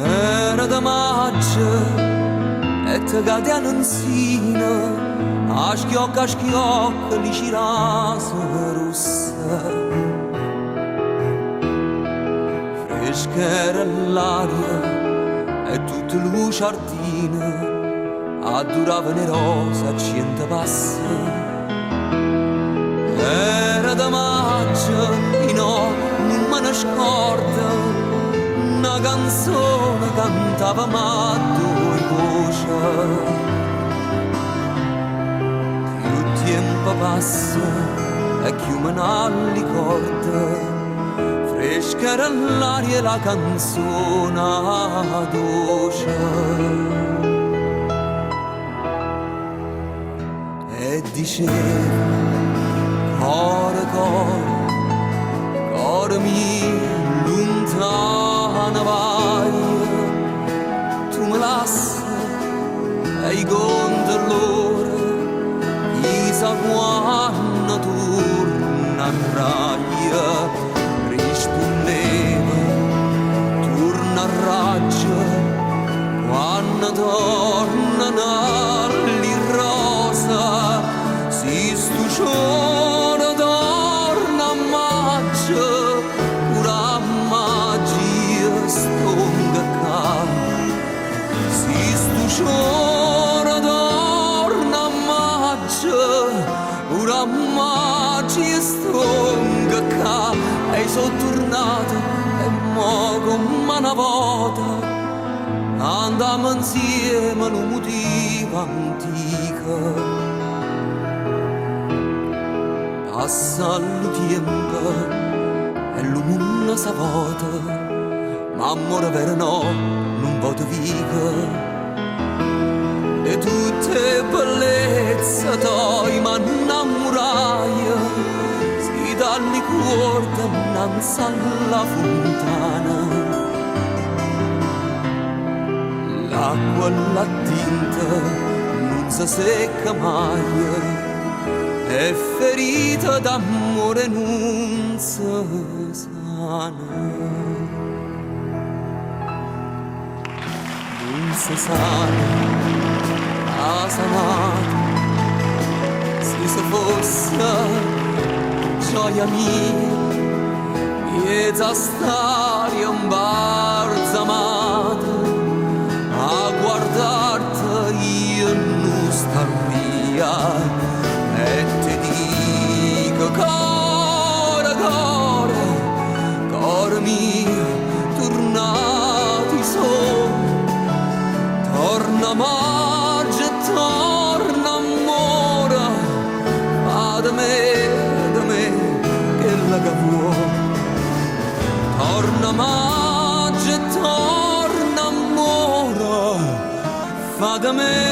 Era de maggio e te cadeano in sina, a schiocca li cirase rossa. Fresca era l'aria e tutte le giardine adduravano rosa a 100 passi. Era da maggio e no, non me ne scordo, una canzone cantava ma due voci. Più tempo passa e più me ne ricordo, fresca era l'aria e la canzone dolce. E diceva, cuore, cuore mio, lontana vai, tu mi lasci e i gondolori, chissà quando tornerai. Rispondeva, torna a raggio, quando tornano le rosa, si stu giorno torna a maggio, pura magia stonga ca. Si stu giorno torna a maggio, pura magia stonga ca. E sono tornato e mo come una volta andiamo insieme a un motivo antico. Passa il tempo e il mondo si vuota, ma amore vero no, non vuota viva. E tutte bellezze toi ma innamorai, dalli cuore innanzi alla fontana. L'acqua e la tinta non si secca mai, è ferita d'amore non si sana. Non si sana, ha sanato, se fosse gioia mia, miezza staria imbalsamata, a guardarti io non star via, e ti dico cuore, cuore, cuore mio, tornati sono, torna maggio e torna amore, fa da me che vuoi. Torna maggio e torna amore, fa da me